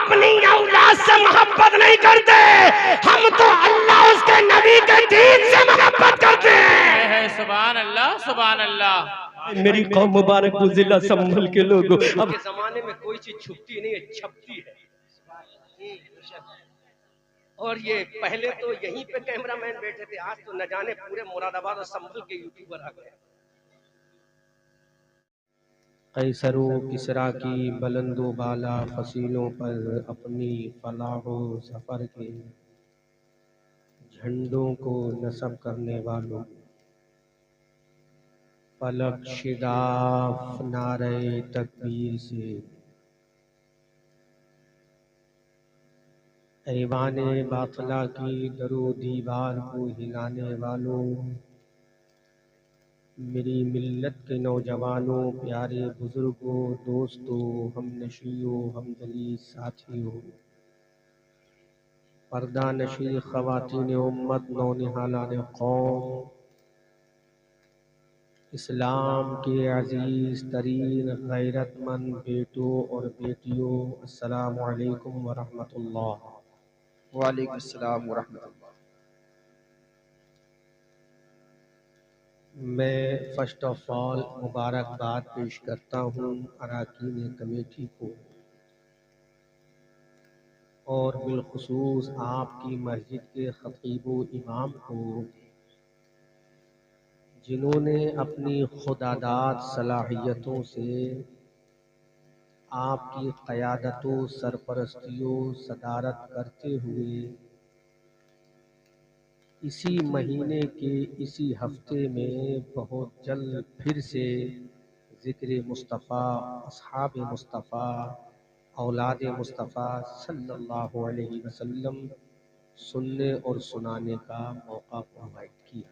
अपनी औलाद से मोहब्बत नहीं करते, हम तो अल्लाह उसके नबी के दीन से मोहब्बत करते हैं। सुभान अल्लाह, सुभान अल्लाह। मेरी कौम मुबारक जिला संभल के लोगों, अब के जमाने में कोई चीज छुपती नहीं है, छपती है। और ये पहले तो यहीं पे कैमरामैन बैठे थे, आज तो न जाने पूरे मुरादाबाद और संभल के यूट्यूबर आ गए। कैसरो किसरा की बुलंदो बाला फसीलों पर अपनी फलाहो सफर के झंडों को नस्ब करने वालों, पलक शिगाफ नारे तकबीर से ऐवाने बातला की दरो दीवार को हिलाने वालों, मेरी मिल्लत के नौजवानों, प्यारे बुजुर्गों, दोस्तों, हम नशियों, हम दली साथियों, पर्दा नशी ख़वातीन उम्मत, नौनिहालान कौम, इस्लाम के अजीज़ तरीन गैरतमंद बेटों और बेटियों, अस्सलामु अलैकुम व रहमतुल्लाह। वालेकुम अस्सलाम व रहमतुल्लाह। मैं फ़र्स्ट ऑफ ऑल मुबारकबाद पेश करता हूँ अरकान कमेटी को और बिलखुसूस आपकी मस्जिद के खतीब व इमाम को, जिन्होंने अपनी खुदादाद सलाहियतों से आपकी क़यादतों, सरपरस्तियों, सदारत करते हुए इसी महीने के इसी हफ्ते में बहुत जल्द फिर से ज़िक्र मुस्तफ़ा, अस्हाब मुस्तफ़ा, औलाद मुस्तफ़ा सल्लल्लाहु अलैहि वसल्लम सुनने और सुनाने का मौका प्रोवाइड किया।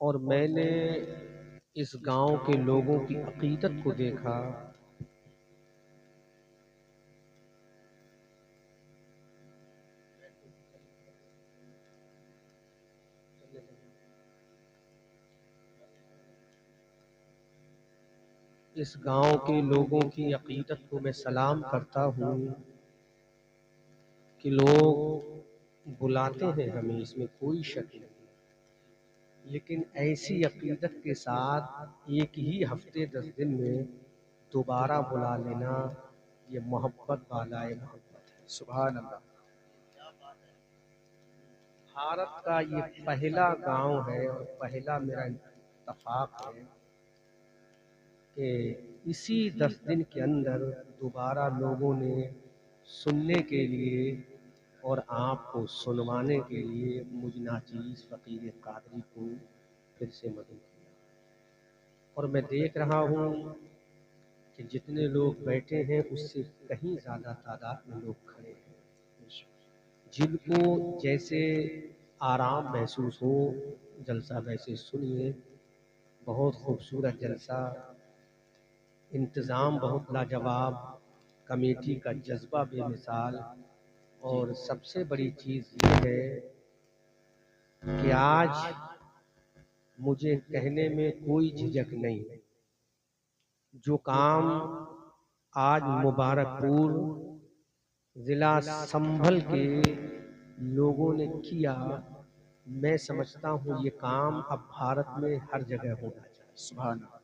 और मैंने इस गांव के लोगों की अक़ीदत को देखा। इस गांव के लोगों की अक़ीदत को मैं सलाम करता हूँ कि लोग बुलाते हैं हमें, इसमें कोई शक नहीं, लेकिन ऐसी अक़ीदत के साथ एक ही हफ्ते 10 दिन में दोबारा बुला लेना, ये मोहब्बत वाला मोहब्बत है। सुभान अल्लाह। भारत का ये पहला गांव है और पहला मेरा इत्तफाक है कि इसी 10 दिन के अंदर दोबारा लोगों ने सुनने के लिए और आपको सुनवाने के लिए मुझ नाचीज़ फ़कीर कादरी को फिर से मदद किया। और मैं देख रहा हूँ कि जितने लोग बैठे हैं उससे कहीं ज़्यादा तादाद में लोग खड़े हैं, जिनको जैसे आराम महसूस हो जलसा वैसे सुनिए। बहुत खूबसूरत जलसा, इंतज़ाम बहुत लाजवाब, कमेटी का जज्बा बेमिसाल, और सबसे बड़ी चीज़ ये है कि आज मुझे कहने में कोई झिझक नहीं, जो काम आज मुबारकपुर ज़िला संभल के लोगों ने किया, मैं समझता हूँ ये काम अब भारत में हर जगह होना चाहिए। सुभान अल्लाह।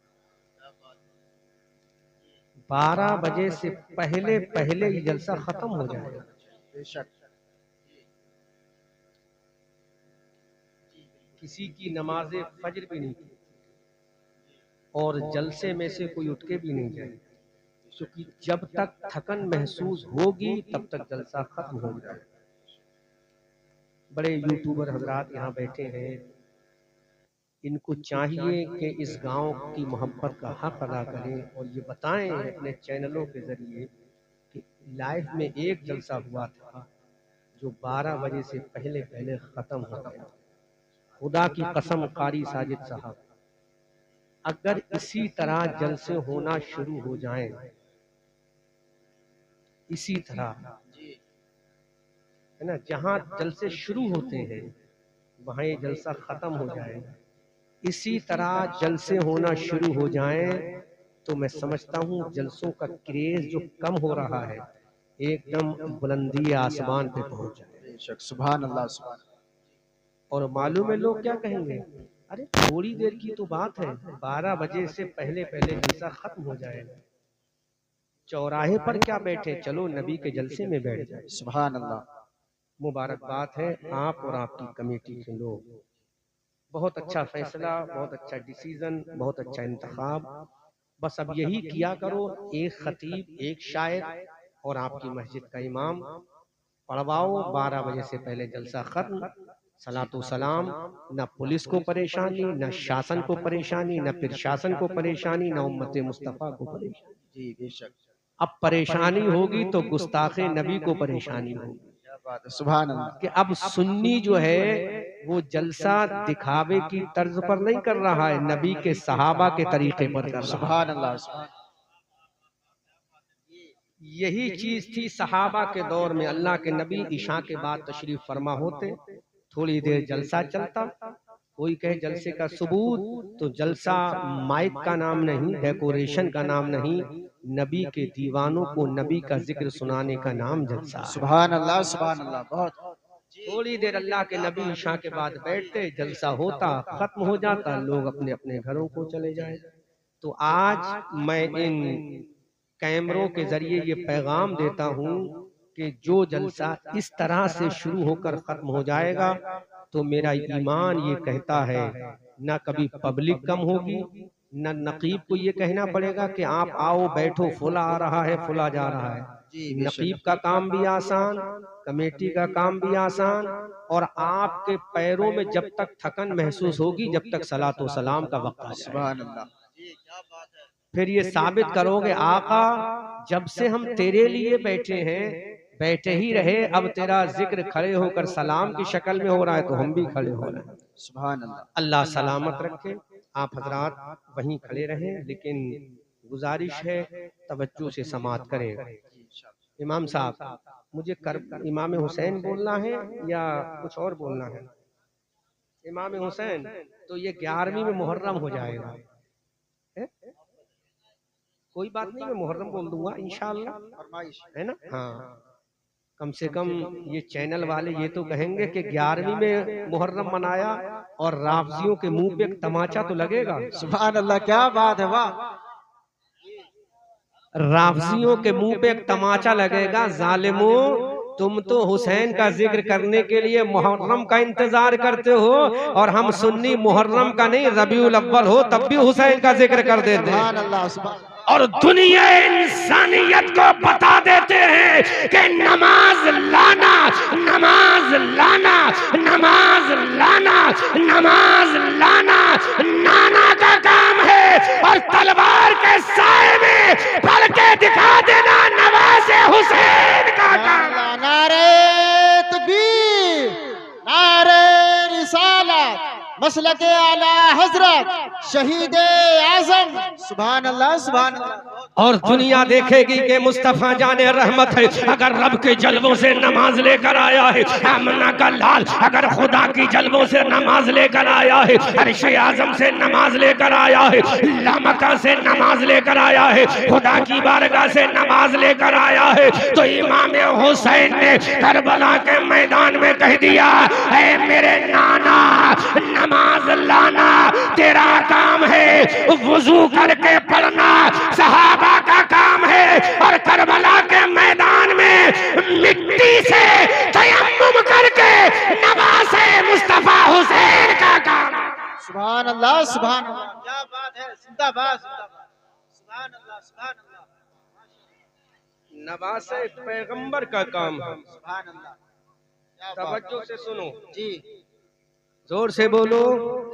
12 बजे से पहले पहले ये जलसा खत्म हो जाएगा। बेशक। किसी की नमाज़े फज्र भी नहीं की और जलसे में से कोई उठ के भी नहीं जाए, क्योंकि जब तक थकन महसूस होगी तब तक जलसा खत्म हो जाएगा। बड़े यूट्यूबर हजरात यहाँ बैठे हैं, इनको चाहिए कि इस गांव की मोहब्बत का हक अदा करें और ये बताएं अपने चैनलों के ज़रिए कि लाइफ में एक जलसा हुआ था जो 12 बजे से पहले पहले ख़त्म हो गया। खुदा की कसम कारी साजिद साहब, अगर इसी तरह जलसे होना शुरू हो जाएं, इसी तरह है ना, जहाँ जलसे शुरू होते हैं वहाँ ये जलसा ख़त्म हो जाए, इसी तरह जलसे होना शुरू हो जाएं तो मैं समझता हूँ जलसों का क्रेज जो कम हो रहा है एकदम बुलंदी आसमान पे पहुंच जाए। बेशक सुभान अल्लाह सुभान। और मालूम है लोग क्या कहेंगे, अरे थोड़ी देर की तो बात है, 12 बजे से पहले पहले जलसा खत्म हो जाएगा, चौराहे पर क्या बैठे, चलो नबी के जलसे में बैठ जाए। सुभान अल्लाह। मुबारकबाद है आप और आपकी कमेटी के लोग, बहुत अच्छा फैसला, बहुत अच्छा डिसीजन, बहुत अच्छा इंतखाब। बस अब यही किया करो, एक खतीब, एक शायर और आपकी मस्जिद का इमाम पढ़वाओ, 12 बजे से पहले जलसा खत्म, सलातो सलाम। न पुलिस को परेशानी, न शासन को परेशानी, न फिर शासन को परेशानी, न उम्मत मुस्तफा को परेशानी। जी बेशक। अब परेशानी होगी तो गुस्ताखे नबी को परेशानी होगी। क्या बात है सुभान अल्लाह। कि अब सुन्नी जो है वो जलसा दिखावे की तर्ज पर नहीं कर रहा है, नबी के सहाबा के तरीके पर कर रहा है। सुभान अल्लाह सुभान। यही चीज थी सहाबा के दौर में, अल्लाह के नबी इशा के बाद तशरीफ फरमा होते, थोड़ी देर जलसा चलता, कोई कहे जलसे का सबूत, तो जलसा माइक का नाम नहीं, डेकोरेशन का नाम नहीं, नबी के दीवानों को नबी का जिक्र सुनाने का नाम जलसा। सुभान अल्लाह सुभान अल्लाह। बहुत थोड़ी देर अल्लाह के नबी इशा के बाद बैठते, जलसा होता, खत्म हो जाता, लोग अपने अपने घरों को चले जाए। तो आज मैं इन कैमरों के जरिए ये पैगाम देता हूँ कि जो जलसा इस तरह से शुरू होकर खत्म हो जाएगा तो मेरा ईमान ये कहता है न कभी पब्लिक कम होगी, न नकीब को ये कहना पड़ेगा कि आप आओ बैठो, फुला आ रहा है, फुला जा रहा है। नकीब का काम भी आसान, कमेटी का काम भी आसान, और आपके पैरों में जब तक थकन महसूस होगी जब तक सलातो सलाम का वक्त आ जाए। सुभान अल्लाह। फिर ये साबित करोगे आका जब से हम तेरे लिए बैठे हैं, बैठे ही रहे, अब तेरा जिक्र खड़े होकर सलाम की शक्ल में हो रहा है तो हम भी खड़े हो रहे हैं। सुभान अल्लाह। अल्लाह सलामत रखे, आप हजरात वहीं खड़े रहें, लेकिन गुजारिश है तवज्जो से समाअत करें। इमाम साहब मुझे इमाम हुसैन बोलना है या कुछ और बोलना है? इमाम हुसैन तो ये 11वीं में मुहर्रम हो जाएगा, कोई बात नहीं, मैं मुहर्रम बोल दूंगा इंशाअल्लाह, फरमाइश है ना? हाँ, कम से कम ये चैनल वाले ये तो कहेंगे कि 11वीं में मुहर्रम मनाया, और राफजियों के मुंह पे एक तमाचा तो लगेगा। सुभान अल्लाह। क्या बात है वाह। राफजियों के मुंह पे एक तमाचा लगेगा, जालिमों तुम तो हुसैन का जिक्र करने के लिए मुहर्रम का इंतजार करते हो, और हम सुन्नी मुहर्रम का नहीं रबीउल अव्वल हो तब भी हुसैन का जिक्र कर देते हैं। सुभान अल्लाह सुभान। और दुनिया इंसानियत को बता देते हैं कि नमाज लाना, नमाज लाना, नमाज लाना, नमाज लाना नाना का काम है, और तलवार के साए में पढ़ के दिखा देना नवाज़े हुसैन का काम। नारे तकबीर, नारे रिसालत, मसलके आला हजरत शहीद आजम। सुभान अल्लाह सुभान अल्लाह। और दुनिया देखेगी कि मुस्तफा जाने रहमत है, अगर रब के जलवों से नमाज लेकर आया है, आमना का लाल अगर खुदा की जलवों से नमाज लेकर आया है, अर्श-ए आज़म से नमाज लेकर आया है, लामका से नमाज लेकर आया है, खुदा की बारगाह से नमाज लेकर आया है, तो इमाम हुसैन ने करबला के मैदान में कह दिया, ऐ मेरे नाना नमाज लाना तेरा काम है, वुजू करके पढ़ना सहाबा का काम है, और करबला के मैदान में मिट्टी से तयम्मुम करके नवाज़े मुस्तफा हुसैन का काम। सुभान अल्लाह सुभान अल्लाह। क्या बात है, जिंदाबाद जिंदाबाद। सुभान अल्लाह सुभान अल्लाह। नवाज़े पैगंबर का काम है। सुभान अल्लाह। तवज्जो से सुनो जी, जोर से बोलो,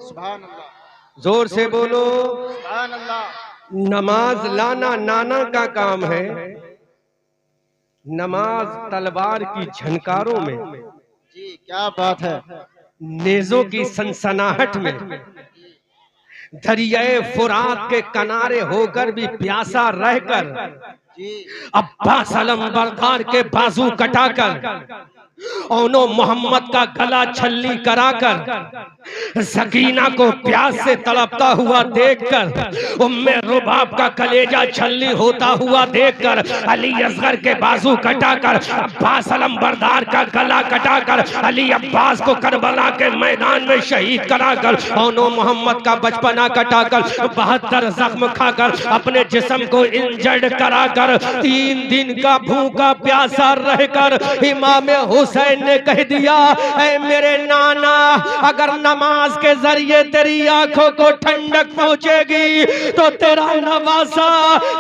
सुभान अल्लाह, जोर से बोलो। सुभान अल्लाह। नमाज लाना नाना का काम है, नमाज तलवार की झनकारों में, जी क्या बात है। नेज़ों की सनसनाहट में, दरियाए फुरात के किनारे होकर भी प्यासा रहकर, अब्बास अलमबरदार के बाजू कटाकर, ओनो मोहम्मद का गला छल्ली कराकर, सकीना को प्यास से तड़पता हुआ देखकर, उम्मे रुबाब का कलेजा छल्ली होता हुआ देखकर अली असगर के बाजू कटाकर अब्बास अलंबरदार का गला कटाकर अली अब्बास को करबला के मैदान में शहीद कराकर औनो मोहम्मद का बचपना कटाकर 72 जख्म खाकर अपने जिस्म को इंजर्ड कराकर 3 दिन का भूखा प्यासा रहकर इमाम हुसैन ने कह दिया, ऐ मेरे नाना, अगर नमाज के जरिए तेरी आंखों को ठंडक पहुंचेगी तो तेरा नवासा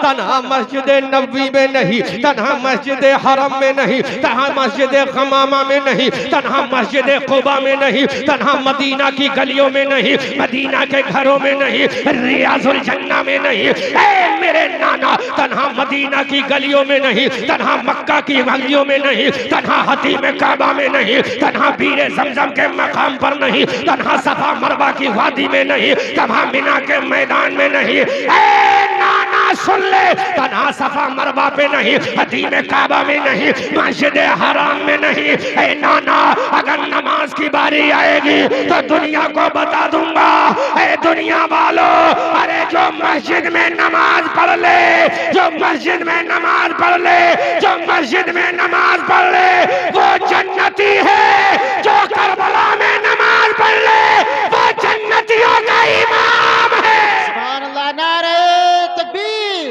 तन्हा मस्जिद नबवी में नहीं, तन्हा मस्जिद हरम में नहीं, तन्हा मस्जिद खमामा में नहीं, तन्हा मस्जिद कुबा में नहीं, तन्हा मदीना की गलियों में नहीं, मदीना के घरों में नहीं, रियाजुल जन्ना में नहीं, ऐ मेरे नाना, तन्हा मदीना की गलियों में नहीं, तन्हा मक्का की गलियों में नहीं, तन्हा हतीम काबा में नहीं, तन्हा बीरे ज़मज़म के मकाम पर नहीं, तन्हा सफा मरवा की वादी में नहीं, तन्हा मिना के मैदान में नहीं, ऐ नाना सुन ले, तन्हा सफा मरवा पे नहीं, हतीम काबा में नहीं, मस्जिद हराम में नहीं, ऐ नाना, अगर नमाज की बारी आएगी तो दुनिया को बता दूंगा, ऐ दुनिया वालों, अरे जो मस्जिद में नमाज पढ़ ले, जो मस्जिद में नमाज पढ़ ले, जो मस्जिद में नमाज पढ़ ले वो जन्नती है, जो करबला में नमाज पढ़ ले वो जन्नतियों का इमाम है। सुभान अल्लाह। नारे तकबीर,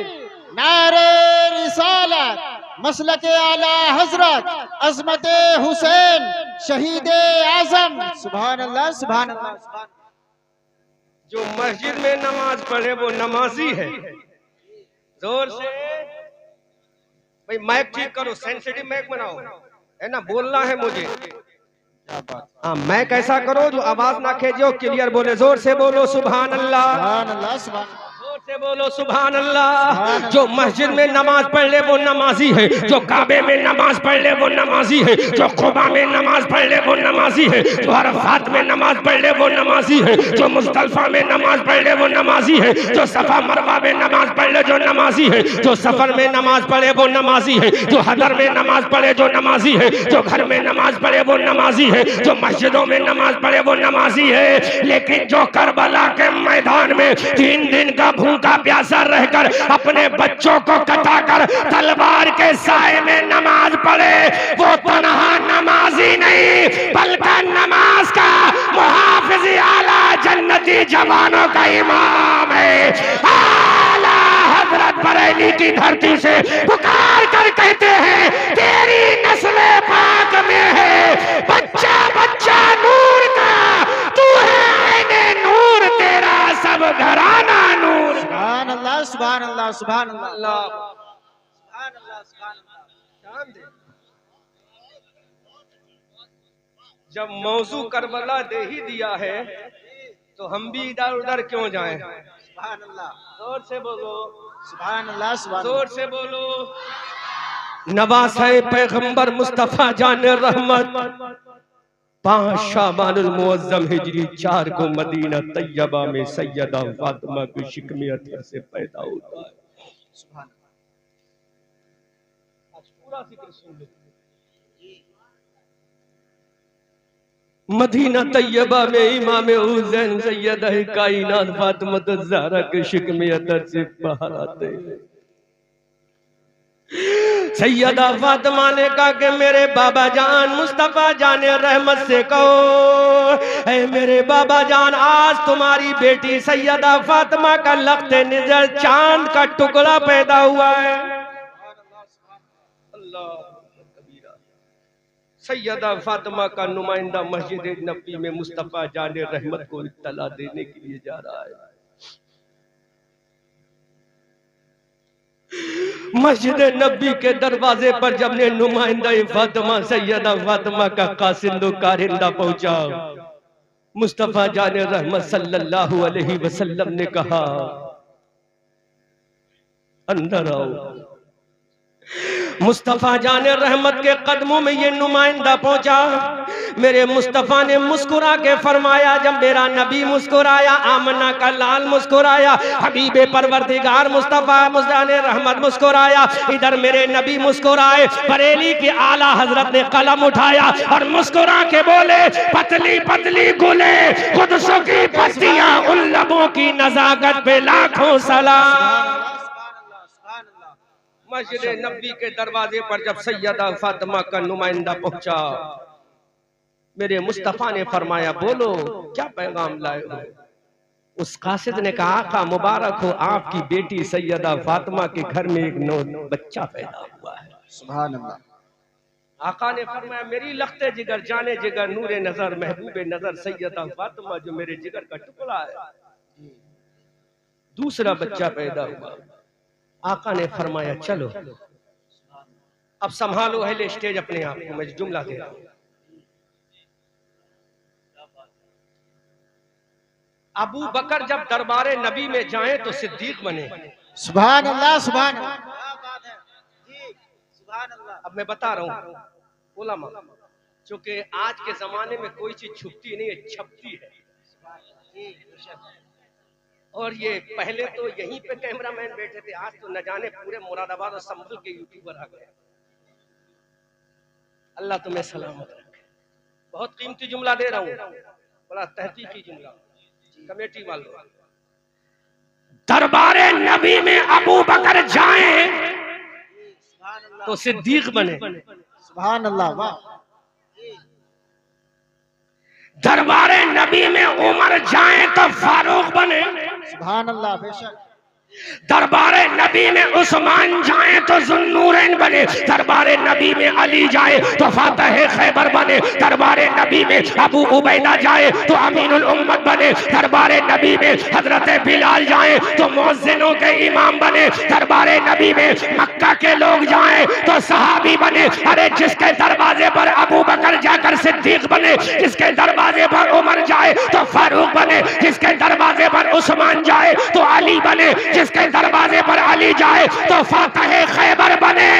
नारे रिसालत, मसलके आला हजरत अजमत हुसैन शहीद आजम। सुभान अल्लाह, सुभान अल्लाह, सुभान। जो मस्जिद में नमाज पढ़े वो नमाजी है। जोर से भाई माइक ठीक करो, सेंसिटिव माइक बनाओ, है ना, बोलना है मुझे। हाँ, माइक ऐसा करो जो आवाज ना खेजो, क्लियर बोले, जोर से बोलो सुभान अल्लाह, सुभान अल्लाह, सुभान। जोर से बोलो सुभान अल्लाह। जो मस्जिद में नमाज पढ़ ले वो नमाजी है, जो काबे में नमाज पढ़ ले वो नमाजी है, जो कुबा में नमाज पढ़ ले वो नमाजी है, जो अरफात में नमाज पढ़ ले वो नमाजी है, जो मुस्तल्फा में नमाज पढ़ ले वो नमाजी है, जो सफा मरवा में नमाज पढ़ ले जो नमाजी है, जो सफर में नमाज पढ़े वो नमाजी है, जो हदर में नमाज पढ़े जो नमाजी है, जो घर में नमाज पढ़े वो नमाजी है, जो मस्जिदों में नमाज पढ़े वो नमाजी है। लेकिन जो करबला के मैदान में 3 दिन का भूखा प्यासा रहकर अपने बच्चों को कटाकर तलवार के साए में नमाज पढ़े वो तन्हा नमाजी नहीं बल्कि नमाज का मुहाफिज आला जन्नती जवानों का इमाम है। आला हजरत बरेली की धरती से पुकार कर कहते हैं, तेरी नस्ल पाक में है बच्चा बच्चा नूर का, तू है आईने नूर, तेरा सब घराना नूर। सुभान अल्लाह, सुभान अल्लाह, सुभान अल्लाह, सुभान अल्लाह, सुभान अल्लाह। जब मौजू करबला दे ही दिया है तो हम भी इधर उधर क्यों जाएं? सुभान अल्लाह, जोर से बोलो सुभान अल्लाह, सुभान। जोर से बोलो। नवासे पैगंबर मुस्तफा जाने रहमत 5 शाबानुल मुअज्जम हिजरी 4 को मदीना तैयबा में सैयदा फातिमा की शिकमी अतर से पैदा होता है। सुभान। आज पूरा जिक्र सुन लो। मदीना तैयबा में इमाम हुसैन सैयदा कायनात फातिमा ज़हरा के शिकमी अतर से बाहर आते हैं। सैयदा फातिमा ने कहा कि मेरे बाबा जान मुस्तफा जाने रहमत से कहो, ऐ मेरे बाबा जान, आज तुम्हारी बेटी सैयदा फातिमा का लख्ते निजर चांद का टुकड़ा पैदा हुआ है। अल्लाह कबीरा। सैयदा फातिमा का नुमाइंदा मस्जिद नबी में मुस्तफा जाने रहमत को इत्तला देने के लिए जा रहा है। मस्जिद नबी के दरवाजे पर जब ने नुमाइंदा फातिमा सैयदा फातिमा का कासिंदो कारिंदा पहुंचा, मुस्तफा जाने रहमत सल्लल्लाहु अलैहि वसल्लम ने कहा, अंदर आओ। मुस्तफा जाने रहमत के कदमों में ये नुमाइंदा पहुंचा। मेरे मुस्तफ़ा ने मुस्कुरा के फरमाया, जब मेरा नबी मुस्कुराया, आमना का लाल मुस्कुराया, हबीबे परवरदिगार मुस्तफ़ा मुस्ताने रहमत मुस्कुराया, इधर मेरे नबी मुस्कुराए। बरेली के आला हजरत ने कलम उठाया और मुस्कुरा के बोले, पतली पतली गुले कुद्सों की पत्तियां, उन लबों की नजाकत पे लाखों सलाम। मस्जिद नबी के दरवाजे पर जब सैयदा फातिमा का नुमाइंदा पहुंचा, मेरे मुस्तफा ने फरमाया, बोलो क्या पैगाम लाए हो। उस कासिद ने कहा, आका मुबारक हो, आपकी बेटी सैयदा फातिमा के घर में एक बच्चा पैदा हुआ है। सुभान अल्लाह। आका ने फरमाया, मेरी लख्ते जिगर, जाने जिगर, नूरे नजर, महबूबे नजर सैयदा फातिमा जो मेरे जिगर का टुकड़ा है, दूसरा बच्चा पैदा हुआ। आका ने फरमाया, चलो अब संभालो अहले स्टेज अपने आप को, मैं जुमला दे रहा हूं। अबू बकर जब दरबारे नबी में जाएं तो सिद्दीक बने। सुभान अल्लाह, सुभान अल्लाह। अब मैं बता रहा हूं उलमा, क्योंकि आज के जमाने में कोई चीज छुपती नहीं है, छपती है। और ये पहले तो यहीं पे कैमरामैन बैठे थे, आज तो न जाने पूरे मुरादाबाद और संभल के यूट्यूबर आ गए। अल्लाह तुम्हें सलामत रखे। बहुत कीमती जुमला दे रहा हूँ, बड़ा तहकीकी जुमला, कमेटी वालों। दरबारे नबी में अबू बकर जाएं तो सिद्दीक बने। सुभान अल्लाह, वाह। दरबारे नबी में उमर जाएं तो फारूक बने। सुभान अल्लाह, बेशक। दरबारे नबी में उस्मान जाए तो जुन्नूरैन बने। दरबारे नबी में अली जाए तो फातह खैबर बने। दरबारे नबी में अबू उबैदा जाए तो अमीनुल उम्मत बने। दरबारे नबी में हजरत बिलाल जाए तो मुअज्जिनों के इमाम बने। दरबारे नबी में मक्का के लोग जाए तो सहाबी बने। अरे जिसके दरवाजे पर अबू बकर जाकर सिद्दीक बने, जिसके दरवाजे पर उमर जाए तो फारूक बने, जिसके दरवाजे पर उस्मान जाए तो अली बने, जिसके दरवाजे पर अली जाए तो फातह खैबर बने,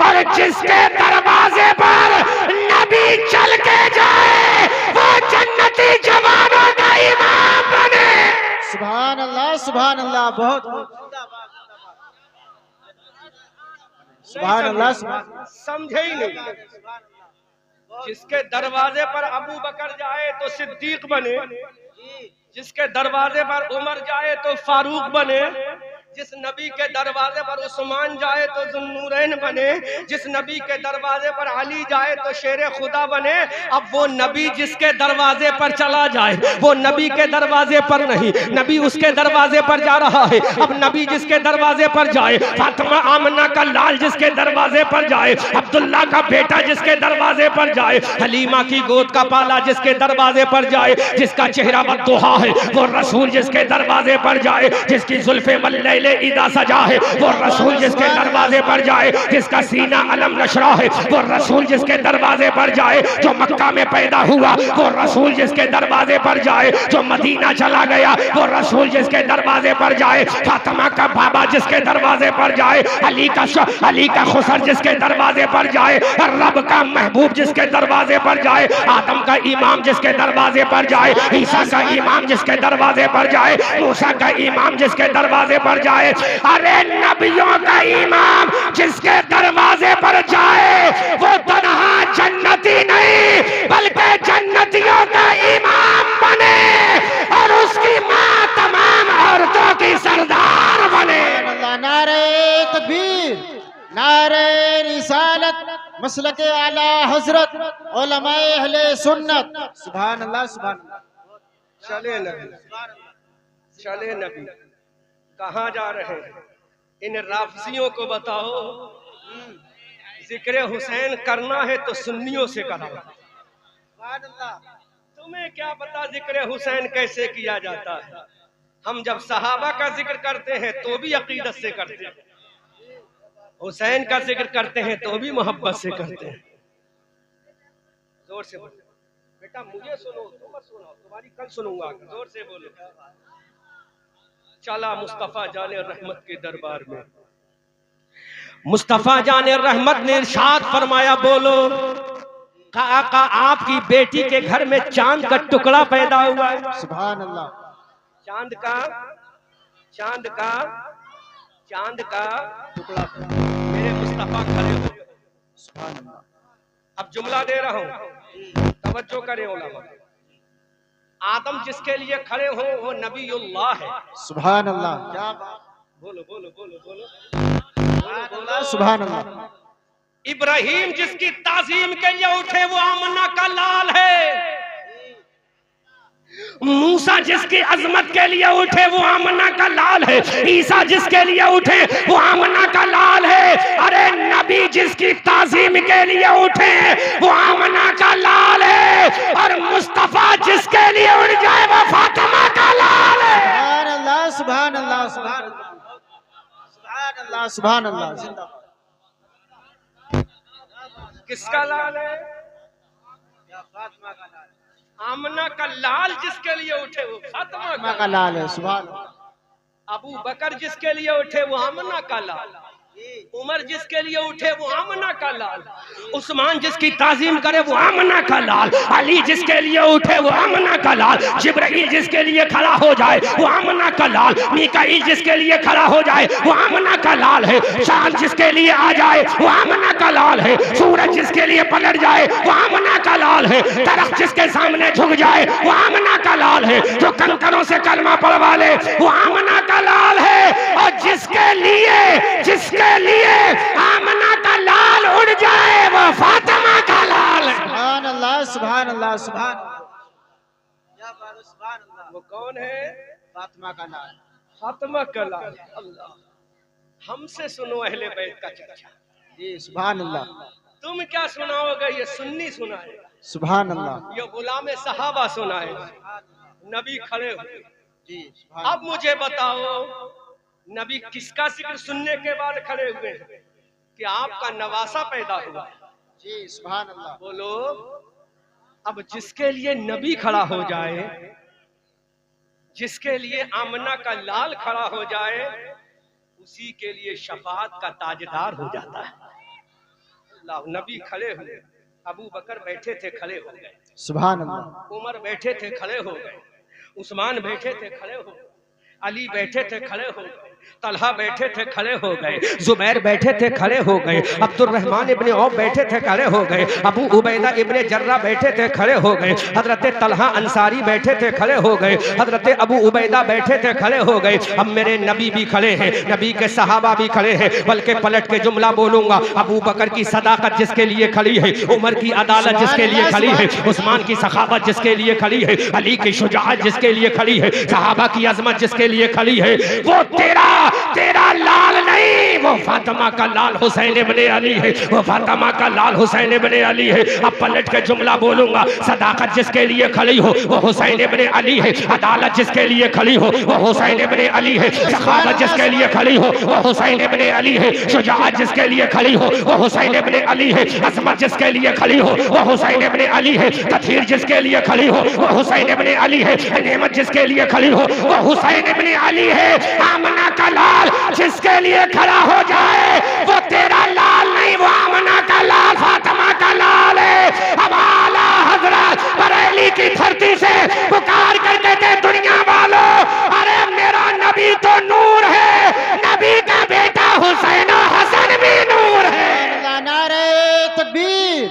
और जिसके दरवाजे पर नबी चल के जाए वो जन्नती जवानों का इमाम बने। सुभान अल्लाह, सुभान अल्लाह। बहुत सुभान अल्लाह, सुभान। समझे ही नहीं। जिसके दरवाजे पर अबू बकर जाए तो सिद्दीक बने, जिसके दरवाजे पर उमर जाए तो फारूक बने, जिस नबी के दरवाजे पर उस्मान जाए तो जुन्नूरैन बने, जिस नबी के दरवाजे पर अली जाए तो शेर खुदा बने। अब वो नबी जिसके दरवाजे पर चला जाए, वो नबी के दरवाजे पर नहीं, नबी उसके दरवाजे पर जा रहा है। अब नबी जिसके दरवाजे पर जाए, फातिमा आमना का लाल जिसके दरवाजे पर जाए, अब्दुल्ला का बेटा जिसके दरवाजे पर जाए, हलीमा की गोद का पाला जिसके दरवाजे पर जाए, जिसका चेहरा बद्दुहा है वो रसूल जिसके दरवाजे पर जाए, जिसकी जुल्फे मल्ले इदा सजा है वो रसूल जिसके दरवाजे पर जाए, जिसका सीना अलम नशरा है वो रसूल जिसके दरवाजे पर जाए, जो मक्का में पैदा हुआ वो रसूल जिसके दरवाजे पर जाए, जो मदीना चला गया वो रसूल जिसके दरवाजे पर जाए, फातिमा का बाबा जिसके दरवाजे पर जाए, अली का खुसर जिसके दरवाजे पर जाए, रब का महबूब जिसके दरवाजे पर जाए, आदम का इमाम जिसके दरवाजे पर जाए, ईसा का इमाम जिसके दरवाजे पर जाए, मूसा का इमाम जिसके दरवाजे पर जाए। अरे नबियों का इमाम जिसके दरवाजे पर जाए वो तन्हा जन्नती नहीं बल्कि जन्नतियों का इमाम बने, और उसकी माँ तमाम औरतों की सरदार बने। नारे तकबीर, नारे रिसालत, मसलके आला हजरत, उलमाए अहले सुन्नत। सुभान अल्लाह, सुभान अल्लाह। चले नबी, चले नबी, कहाँ जा रहे हैं? इन राफजियों को बताओ, जिक्र हुसैन करना है तो सुन्नियों से कराओ। तुम्हें क्या पता जिक्र हुसैन कैसे किया जाता है? हम जब सहाबा का जिक्र करते हैं तो भी अकीदत से करते हैं, हुसैन का जिक्र करते हैं तो भी मोहब्बत से करते हैं। जोर से बोलो बेटा, मुझे सुनो, तुम मत सुनो, तुम्हारी कल सुनूंगा। जोर से बोलो। चला मुस्तफा जाने रहमत के दरबार में, मुस्तफा जाने रहमत ने इरशाद फरमाया, बोलो आका आपकी बेटी के घर में चांद का टुकड़ा पैदा हुआ है। सुभान अल्लाह। चांद का टुकड़ा मेरे मुस्तफा खड़े हो गए। सुभान अल्लाह। अब जुमला दे रहा हूं, तवज्जो करें उलमा। आदम जिसके लिए खड़े हो वो नबीउल्लाह है। सुभान अल्लाह। क्या बात। बोलो बोलो बोलो बोलो, सुभान अल्लाह। इब्राहिम जिसकी ताजीम के लिए उठे वो आमना का लाल है। मूसा जिसकी अजमत के लिए उठे वो आमना का लाल है। ईसा जिसके लिए उठे वो आमना का लाल है। अरे नबी जिसकी ताजीम के लिए उठे वो आमना का लाल है। और मुस्तफा जिसके लिए उठ जाए वो फातिमा का लाल है। सुभान अल्लाह। सुभान अल्लाह। सुभान अल्लाह। सुभान अल्लाह। जिंदाबाद। किसका लाल है? फातिमा का लाल। आमना का लाल जिसके लिए उठे वो फातिमा का लाल है। सुभान अल्लाह। अबू बकर जिसके लिए उठे वो आमना का लाल। उमर जिसके लिए उठे वो आमना का लाल। उस्मान जिसकी ताजीम करे वो आमना का लाल। अली जिसके लिए उठे वो आमना का लाल। जिब्राइल जिसके लिए खड़ा हो जाए वो आमना का लाल। मीकाईल जिसके लिए खड़ा हो जाए वो आमना का लाल है। चांद जिसके लिए आ जाए वो आमना का लाल है। सूरज जिसके लिए पलट जाए वो आमना का लाल है। दरख्त जिसके सामने झुक जाए वो आमना का लाल है। जो कंकरों से कलमा पढ़वा ले वो आमना का लाल है। और जिसके लिए आमना का लाल उड़ जाए वो फातिमा का लाल है। सुभान अल्लाह। सुभान अल्लाह। सुभान अल्लाह। वो कौन है? फातिमा का लाल। फातिमा का लाल। अल्लाह। हमसे सुनो अहले बैत का चर्चा। जी सुभान अल्लाह। तुम क्या सुनाओगे? ये सुन्नी सुनाएगा। सुभान अल्लाह। ये गुलाम सहाबा सुनाएगा। नबी खड़े हुए। जी अब मुझे बताओ नबी किसका जिक्र सुनने के बाद खड़े हुए हैं कि आपका नवासा पैदा हुआ? जी सुभान अल्लाह। बोलो। अब जिसके लिए नबी खड़ा हो जाए, जिसके लिए आमना का लाल खड़ा हो जाए, उसी के लिए शफाअत का ताजदार हो जाता है। अल्लाह। नबी खड़े हुए। अबू बकर बैठे थे, खड़े हो गए। सुभान अल्लाह। उमर बैठे थे, खड़े हो गए। उस्मान बैठे थे, खड़े हो गए। अली बैठे थे, खड़े हो गए। तलहा बैठे थे, खड़े हो गए। जुबैर बैठे थे, खड़े हो गए। अब्दुर्रहमान इब्ने औफ बैठे थे, खड़े हो गए। अबू उबैदा इब्ने जर्रा बैठे थे, खड़े हो गए। हजरत तलहा अंसारी बैठे थे, खड़े हो गए। हजरत अबू उबैदा बैठे थे, खड़े हो गए। अब मेरे नबी भी खड़े हैं, नबी के सहाबा भी खड़े हैं। बल्कि पलट के जुमला बोलूंगा। अबू बकर की सदाकत जिसके लिए खड़ी है, उमर की अदालत जिसके लिए खड़ी है, उस्मान की सखावत जिसके लिए खड़ी है, अली की शुजाअत जिसके लिए खड़ी है, सहाबा की अजमत जिसके लिए खड़ी है, वो तेरा लाल नहीं, वो फातिमा का लाल हुसैन इब्ने अली है। वो फातिमा का लाल हुसैन इब्ने अली है। अब पलट के जुमला बोलूंगा। सदाकत जिसके लिए खड़ी हो वो हुसैन इब्ने अली है। अदालत जिसके लिए खड़ी हो वो हुसैन इब्ने अली है। सखावत जिसके लिए खड़ी हो वो हुसैन इब्ने अली है। शुजाअत जिसके लिए खड़ी हो वो हुसैन इब्ने अली है। अजमत जिसके लिए खड़ी हो वो हुसैन इब्ने अली है। तथीर जिसके लिए खड़ी हो वो हुसैन इब्ने अली है। नेमत जिसके लिए खड़ी हो वो हुसैन इब्ने अली है। आमना का लाल जिसके लिए खड़ा हो जाए वो तेरा लाल नहीं, वो आमना का लाल, फातिमा का लाल है। अब आला हजरत बरेली की धरती से पुकार करते थे दुनिया वालों, अरे मेरा नबी तो नूर है, नबी का बेटा हुसैन हसन भी नूर है। नारे तकबीर,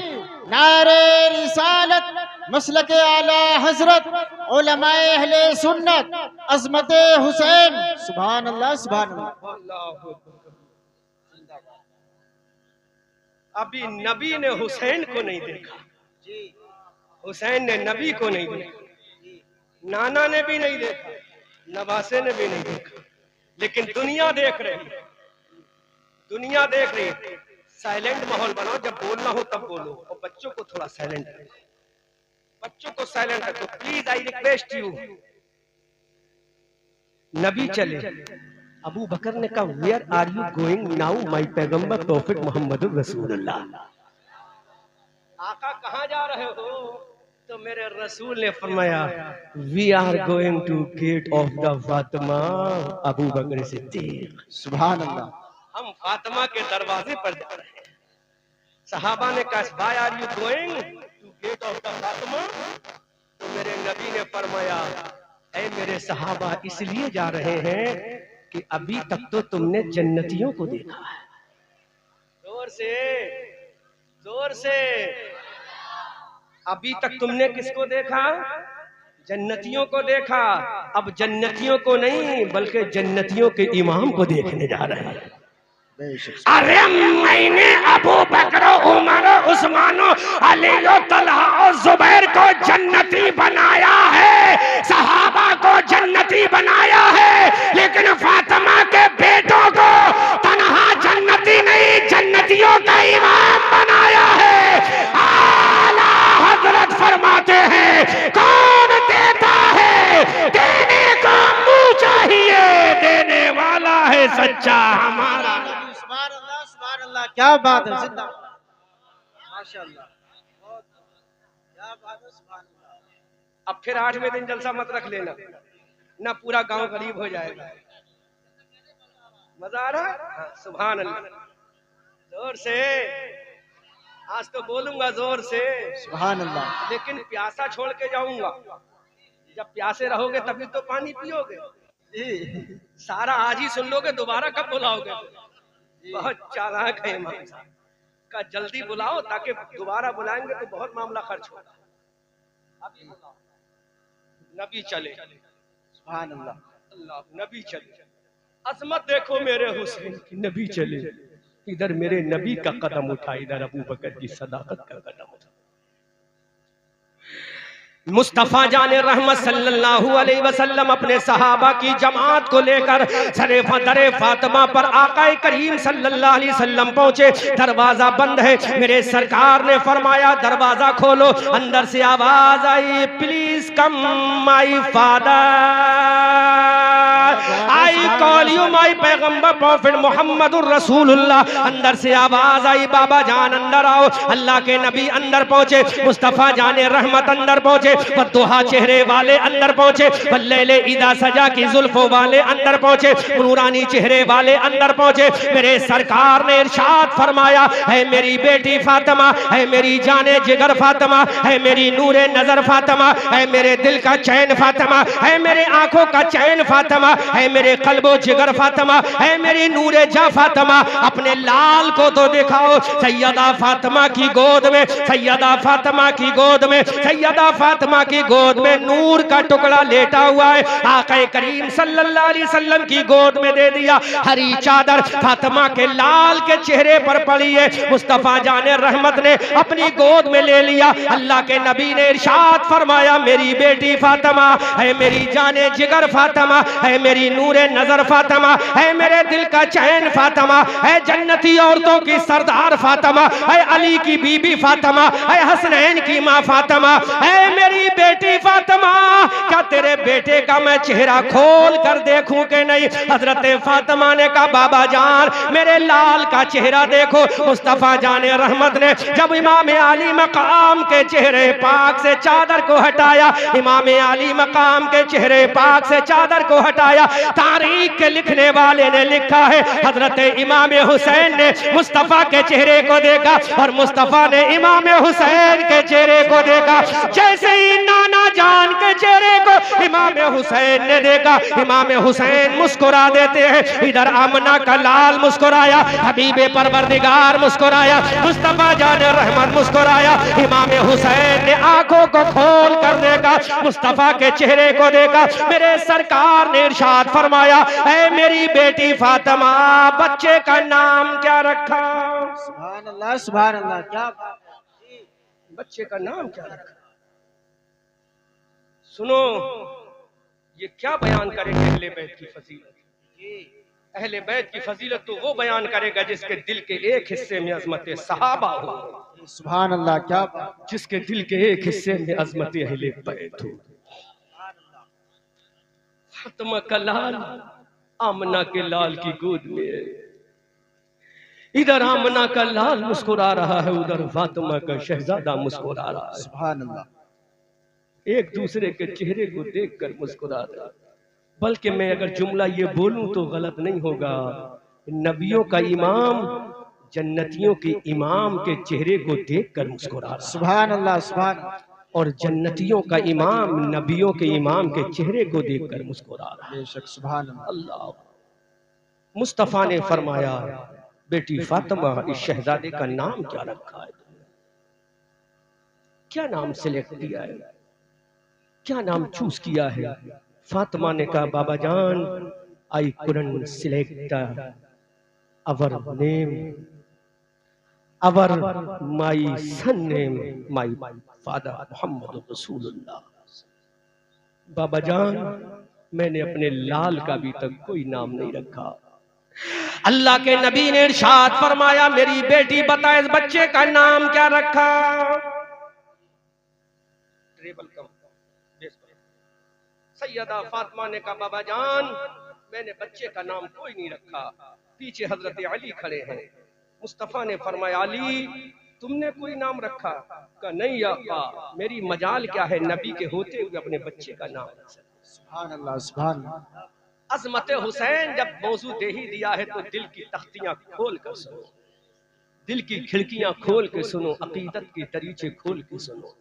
नारे रिसालत, मसलक आला हजरत, उलमाए अहले सुन्नत, अजमत हुसैन। सुभान अल्लाह। सुभान अल्लाह। अभी नबी ने हुसैन को नहीं देखा, हुसैन ने नबी को नहीं देखा, नाना ने भी नहीं देखा, नवासे ने भी नहीं देखा, लेकिन दुनिया देख रही, दुनिया देख रही। साइलेंट माहौल बनाओ, जब बोलना हो तब बोलो, और बच्चों को थोड़ा साइलेंट रखो, बच्चों को साइलेंट रखो प्लीज, आई रिक्वेस्ट यू। नबी चले। अबू बकर ने कहा where are you going now my पैगंबर प्रॉफिट मोहम्मद रसूलुल्लाह। आका कहाँ जा रहे हो? तो मेरे रसूल ने फरमाया we are going to get of the Fatima Abu Bakr Siddiq. सुभान अल्लाह। हम फातिमा के दरवाजे पर जा रहे हैं। सहाबा ने कहा why are you going? Gate of the Fatima, तो मेरे नबी ने फरमाया, ऐ मेरे सहाबा इसलिए जा रहे हैं कि अभी तक तो तुमने जन्नतियों को देखा है। जोर से, जोर से। अभी तक तुमने किसको देखा? जन्नतियों को देखा। अब जन्नतियों को नहीं बल्कि जन्नतियों के इमाम को देखने जा रहे हैं। अरे मैंने अबू बकर, उमर, उस्मान, अली, तलहा और जुबैर को जन्नती बनाया है, सहाबा को जन्नती बनाया है, लेकिन फातिमा के बेटों को तन्हा जन्नती नहीं, जन्नतियों का इमाम बनाया है। आला हजरत फरमाते हैं, कौन देता है? देने को मुंह चाहिए, देने वाला है सच्चा हमारा। सुभान अल्लाह, क्या बात है, जिंदाबाद, माशाअल्लाह, बहुत क्या बात है, सुभान अल्लाह। अब फिर 8वें दिन जलसा मत रख लेना, ना पूरा गांव गरीब हो जाएगा। मजा आ रहा है? हाँ, सुभान अल्लाह। जोर से, आज तो बोलूंगा जोर से सुभान अल्लाह। लेकिन प्यासा छोड़ के जाऊंगा। जब प्यासे रहोगे तभी तो पानी पियोगे। सारा आज ही सुन लोगे, दोबारा कब बुलाओगे? बहुत चालाक है इमाम साहब का, जल्दी बुलाओ ताकि दोबारा बुलाएंगे तो बहुत मामला खर्च होगा। अभी बुलाओ। नबी चले, सुभान अल्लाह, अल्लाह, नबी चले। अजमत देखो मेरे हुसैन की, नबी चले। इधर मेरे नबी का कदम उठा, इधर अबू बकर की सदाकत का कदम उठा। मुस्तफा जाने रहमत सल्लल्लाहु अलैहि वसल्लम अपने सहाबा की जमात को लेकर सरेफा दरे फातिमा पर आकाए करीम सल्लल्लाहु अलैहि वसल्लम पहुंचे। दरवाजा बंद है, मेरे सरकार ने फरमाया दरवाजा खोलो। अंदर से आवाज आई, please come my father, I call you my पैगंबर प्रॉफिट मोहम्मदुर रसूलुल्लाह। अंदर से आवाज आई, बाबा जान अंदर आओ। अल्लाह के नबी अंदर पहुंचे, मुस्तफा जाने रहमत अंदर पहुंचे, बद्दुहा चेहरे वाले अंदर पहुंचे, बल्लेले इदा सजा की जुल्फों वाले अंदर पहुंचे, नूरानी चेहरे वाले अंदर पहुंचे। मेरे सरकार ने इरशाद फरमाया, है मेरी बेटी फातिमा, है मेरी जाने जिगर फातिमा, है मेरी नूरे नजर फातिमा, है मेरे दिल का चैन फातिमा, है मेरे आंखों का चैन फातिमा, है मेरे कल्बो जिगर फातिमा, है मेरी नूरे जा फातिमा। अपने लाल को तो दिखाओ। सैयदा फातिमा की गोद में, सैयदा फातिमा की गोद में, सैयदा फातिमा की गोद में नूर का टुकड़ा लेटा हुआ है। आक़ा करीम सल्लल्लाहु अलैहि वसल्लम की गोद में दे दिया। हरी चादर फातिमा के लाल के चेहरे पर पड़ी है। मुस्तफा जाने रहमत ने अपनी गोद में ले लिया। अल्लाह के नबी ने इरशाद फरमाया, मेरी बेटी फातिमा है, मेरी जाने जिगर फातिमा है, मेरी नूरे नजर फातिमा है, मेरे दिल का चैन फातिमा है, जन्नती औरतों की सरदार फातिमा है, अली की बीबी फातिमा है, हसनैन की माँ फातिमा है, मेरी बेटी फातिमा। क्या तेरे बेटे का मैं चेहरा खोल कर देखूं कि नहीं? हजरत फातिमा ने कहा, बाबा जान मेरे लाल का चेहरा देखो। मुस्तफा जाने रहमत ने जब इमाम अली मकाम के चेहरे पाक से चादर को हटाया, इमाम अली मकाम के चेहरे पाक से चादर को हटाया, तारीख के लिखने वाले ने लिखा है, हजरत इमाम हुसैन ने मुस्तफा के चेहरे को देखा और मुस्तफा ने इमाम हुसैन के चेहरे को देखा। जैसे ही नाना जान के चेहरे को इमाम हुसैन ने देखा, इमाम हुसैन मुस्कुरा देते हैं। इधर आमना का लाल मुस्कुराया, हबीबे परवरदिगार मुस्कुराया, मुस्तफा जाने रहमत मुस्कुराया। इमाम हुसैन ने आंखों को खोल कर देखा, मुस्तफा के चेहरे को देखा। मेरे सरकार ने इरशाद फरमाया, ऐ मेरी बेटी फातिमा, बच्चे का नाम क्या रखा? सुभान अल्लाह, सुभान अल्लाह, क्या बात है, बच्चे का नाम क्या रखा? सुनो, ये क्या बयान करेंगे अहले बैत की फजीलत। अहले बैत की फजीलत तो वो बयान करेगा जिसके दिल के एक हिस्से में अजमत सहाबा हो। सुभान अल्लाह, क्या बात, जिसके दिल के एक हिस्से में अजमत अहले बैत हो। फातिमा का लाल आमना के लाल की गोद में है। इधर आमना का लाल मुस्कुरा रहा है, उधर फातिमा का शहजादा मुस्कुरा रहा है। सुभान अल्लाह, एक दूसरे के चेहरे को देखकर मुस्कुरा रहा है। बल्कि मैं अगर जुमला ये बोलूं तो गलत नहीं होगा, नबियों का इमाम जन्नतियों के इमाम के चेहरे को देखकर मुस्कुरा रहा है। सुभान अल्लाह, सुभान अल्लाह। और जन्नतियों का इमाम नबियों के इमाम के चेहरे को देखकर मुस्कुरा रहा है। बेशक, सुभान अल्लाह। अल्लाह। मुस्तफा ने फरमाया, बेटी फातिमा, इस शहजादे का नाम क्या रखा है? क्या नाम सिलेक्ट किया है? क्या नाम चूज किया है? फातिमा ने कहा, बाबा जान, I couldn't select our name, our my son name, my father Muhammad रसूलुल्लाह। बाबा जान, मैंने अपने लाल का अभी तक कोई नाम नहीं रखा। अल्लाह के नबी ने इरशाद फरमाया, मेरी बेटी बता इस बच्चे का नाम क्या रखा? सैयदा फातिमा ने कहा, बाबा जान, मैंने बच्चे का नाम कोई नहीं रखा। पीछे हजरत अली खड़े हैं। मुस्तफा ने फरमाया, अली तुमने कोई नाम रखा? कहा नहीं आका, मेरी मजाल क्या है नबी के होते हुए अपने बच्चे का नाम रख सकते। सुभान अल्लाह, सुभान अल्लाह। अजमत हुसैन जब मौजू दे ही दिया है तो दिल की तख्तियां खोल कर सुनो, दिल की खिड़कियां खोल के सुनो, अकीदत के दरीचे खोल के सुनो।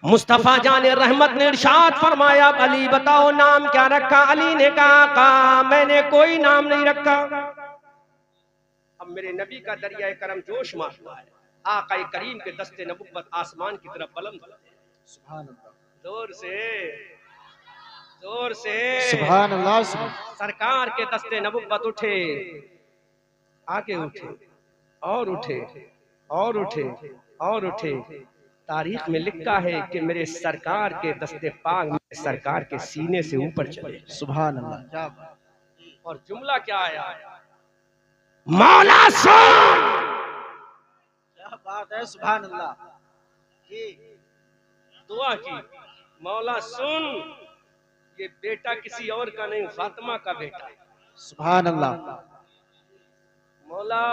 मुस्तफा जाने रहमत ने इरशाद फरमाया, अली बताओ नाम क्या रखा? अली ने कहा, मैंने कोई नाम नहीं रखा। अब मेरे नबी का दरिया करम जोश मारता है। आका करीम के दस्ते नबुव्वत आसमान की तरफ बुलंद होते हैं। सुभान अल्लाह, जोर से, जोर से सुभान अल्लाह। सरकार के दस्ते नबुव्वत उठे, आगे उठे और उठे और उठे और उठे। तारीख में लिखा है कि मेरे सरकार के दस्ते पाक मेरे सरकार के सीने से ऊपर चले। सुभान अल्लाह। और जुमला क्या आया? मौला सुन। क्या बात है, सुभान अल्लाह जी। दुआ की, मौला सुन, ये बेटा किसी और का नहीं, फातिमा का बेटा है। सुभान अल्लाह। मौला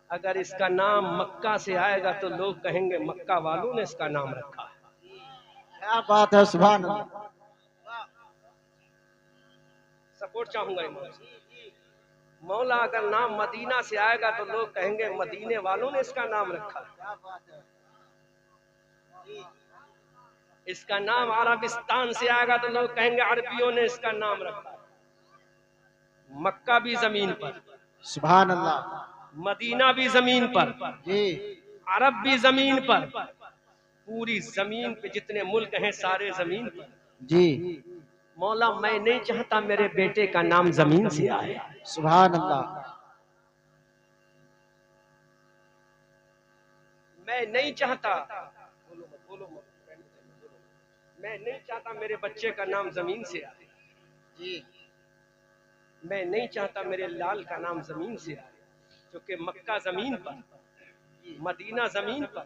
अगर इसका नाम मक्का से आएगा तो लोग कहेंगे मक्का वालों ने इसका नाम रखा है। क्या बात है, सुभान अल्लाह। सपोर्ट चाहूंगा मौला अगर नाम मदीना से आएगा तो लोग कहेंगे मदीने वालों ने इसका नाम रखा है। क्या बात है। इसका नाम अरबिस्तान से आएगा तो लोग कहेंगे अरबियों ने इसका नाम रखा है। मक्का भी जमीन पर, सुभान अल्लाह। मदीना भी जमीन पर जी, अरब भी जमीन पर, पूरी जमीन पे जितने मुल्क हैं सारे जमीन पर। जी, मौला मैं नहीं चाहता मेरे बेटे का नाम जमीन से आए। सुभान अल्लाह। मैं नहीं चाहता, मैं नहीं चाहता मेरे बच्चे का नाम जमीन से आए। जी, मैं नहीं चाहता मेरे लाल का नाम जमीन से आए, क्योंकि मक्का जमीन पर, मदीना जमीन पर,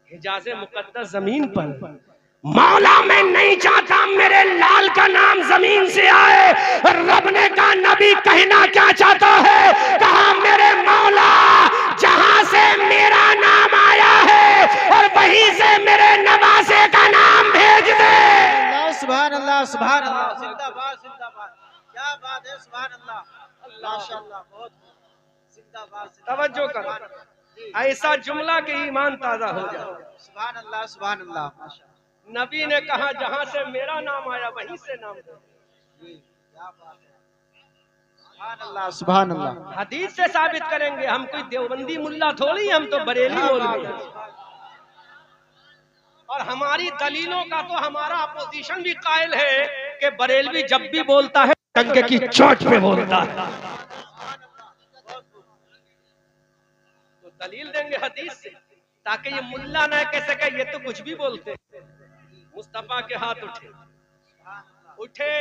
हिजाज मुकद्दस जमीन पर। मौला मैं नहीं चाहता मेरे लाल का नाम जमीन से आए। रब ने कहा नबी कहना क्या चाहता है? कहा मेरे मौला जहां से मेरा नाम आया है और वहीं से मेरे नवासे का नाम भेज दे। सुभान अल्लाह, सुभान अल्लाह। जिंदाबाद, जिंदाबाद। क्या बात है, सुभान अल्लाह, माशाअल्लाह। बहुत जिंदाबाद। तवज्जो करो, ऐसा जुमला के ईमान ताजा हो जाए। सुभान अल्लाह, सुभान अल्लाह, माशाअल्लाह। नबी ने कहा जहां से मेरा नाम आया वहीं से नाम दो। क्या बात है, सुभान अल्लाह, सुभान अल्लाह। हदीस से साबित करेंगे, हम कोई देवबंदी मुल्ला थोड़ी, हम तो बरेली मौलवी हैं। और हमारी दलीलों का तो हमारा अपोजिशन भी कायल है कि बरेलवी जब भी बोलता है टंके की चोट पे बोलता है। तो दलील देंगे हदीस से, ताकि ये मुल्ला ना कह सके ये तो कुछ भी बोलते हैं। मुस्तफा के हाथ उठे, उठे,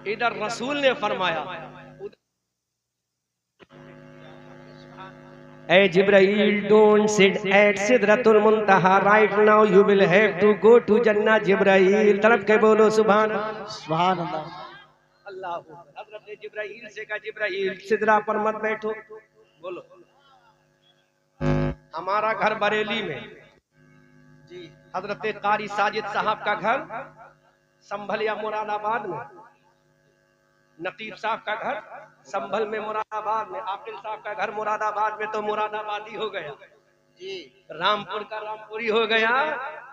इधर रसूल ने फरमाया, ए जिब्राइल, डोंट सिट एट सिदरतुल मुंतहा right now, you will have to go to जन्नह। जिब्राइल तरफ के बोलो सुभान सुभान अल्लाह। अल्लाह। हजरत ने जिब्राइल से कहा, जिब्राइल सिदरा पर मत बैठो। बोलो, हमारा घर बरेली में, जी, हजरत कारी साजिद साहब का घर संभल या मुरादाबाद में। नकीब साहब का घर संभल में मुरादाबाद में, आकिल साहब का घर मुरादाबाद में, तो मुरादाबादी हो गया, जी रामपुर का रामपुरी हो गया।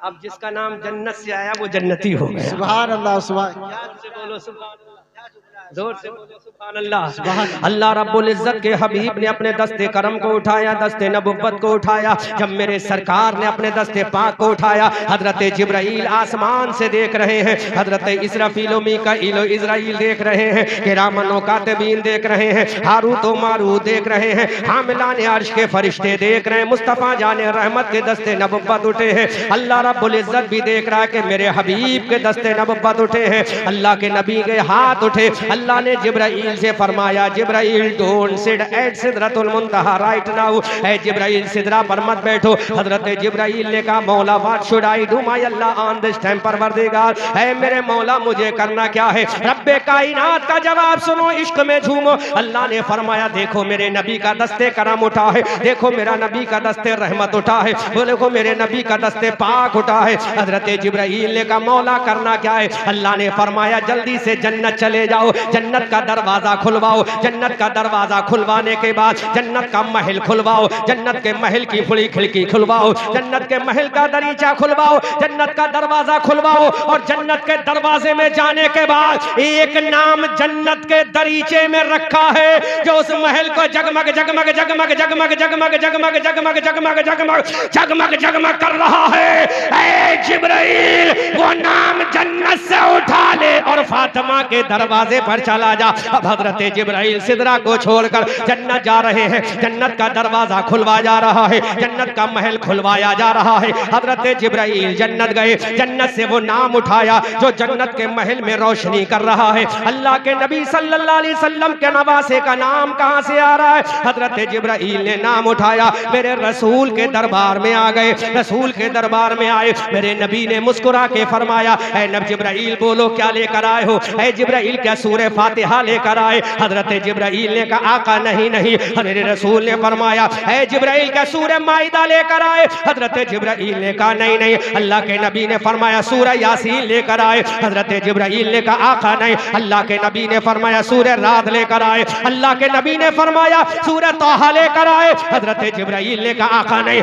अब जिसका नाम जन्नत से आया वो जन्नती हो गया। सुभान अल्लाह सुभान जोर से बोलो सुभान अल्लाह, जोर से बोलो सुभान अल्लाह। अल्लाह रब्बुल इज्जत के हबीब ने अपने दस्ते करम को उठाया, दस्ते नबुव्वत को उठाया। जब मेरे सरकार ने अपने दस्ते पाक को उठाया, हजरत जिब्राइल आसमान से देख रहे हैं, हजरत इसराफील मीकाईल इजराइल देख रहे हैं, किरामन व कातिबीन देख रहे हैं, हारूत व मारूत देख रहे हैं, हामिलान अर्श के फरिश्ते देख रहे हैं, मुस्तफा जाने रहमत के दस्ते नबुव्वत उठे हैं। अल्लाह रब्बुल इज्जत भी देख रहा है कि मेरे हबीब के दस्ते नबुव्वत उठे हैं, अल्लाह के नबी के हाथ उठे। अल्लाह ने जिब्राइल से फरमाया, जिब्राइल डोंट सिट एट सिदरतुल मुंतहा राइट नाउ, ए जिब्राइल सिदरा पर मत बैठो। हजरत जिब्राइल ने कहा, मौला what should I do my Allah on this time परवरदिगार, ऐ मेरे मौला मुझे करना क्या है। रब्बे कायनात का जवाब सुनो, इश्क में झूमो। अल्लाह ने फरमाया, देखो मेरे नबी का दस्ते करम उठा है, देखो मेरा नबी का दस्ते रहमत उठा है, देखो मेरे नबी का दस्ते पाक उठा है। हजरत जिब्राइल ने कहा, मौला करना क्या है। अल्लाह ने फरमाया, जल्दी से जन्नत चले जाओ, जन्नत का दरवाजा खुलवाओ। जन्नत का दरवाजा खुलवाने के बाद जन्नत का महल खुलवाओ, जन्नत के महल की खुली खिड़की खुलवाओ, जन्नत के महल का दरीचा खुलवाओ, जन्नत का दरवाजा खुलवाओ। और जन्नत के दरवाजे में जाने के बाद एक नाम जन्नत के दरीचे में रखा है, जो उस महल को जगमग जगमग जगमग जगमग जगमग जगमग जगमग जगमग जगमग जगमग जगमग कर रहा है। ऐ जिब्राइल, वो नाम जन्नत से उठा ले और फातिमा के दरवाजे पर चला जा। अब हजरत जिब्राइल सिदरा को छोड़कर जन्नत जा रहे हैं, जन्नत का दरवाजा खुलवाया जा रहा है, जन्नत का महल खुलवाया जा रहा है। हजरत जिब्राइल जन्नत गए, जन्नत से वो नाम उठाया जो जन्नत के महल में रोशनी कर रहा है। अल्लाह के नबी सल्लल्लाहु अलैहि वसल्लम के नवासे का नाम कहां से आ रहा है। हजरत जिब्राइल ने नाम उठाया, मेरे रसूल के दरबार में आ गए। रसूल के दरबार में आए, मेरे नबी ने मुस्कुरा के फरमाया, ऐ नबी जिब्राइल बोलो क्या लेकर आए हो। ऐ जिब्राइल क्या सूरह फातिहा लेकर आए। हजरत जिब्राइल ने कहा, आका नहीं नहीं। मेरे रसूल ने फरमाया, ऐ जिब्राइल क्या सूरह माइदा लेकर आए। हजरत जिब्राइल ने कहा, नहीं नहीं। अल्लाह के नबी ने फरमाया, सूरह यासीन लेकर आए। हजरत जिब्राइल ने कहा, आका नहीं। अल्लाह के नबी ने फरमाया, सूरह राद लेकर आए। अल्लाह के नबी ने फरमाया, सूरह तोहा लेकर आए। हजरत जिब्राइल ने कहा, आका नहीं।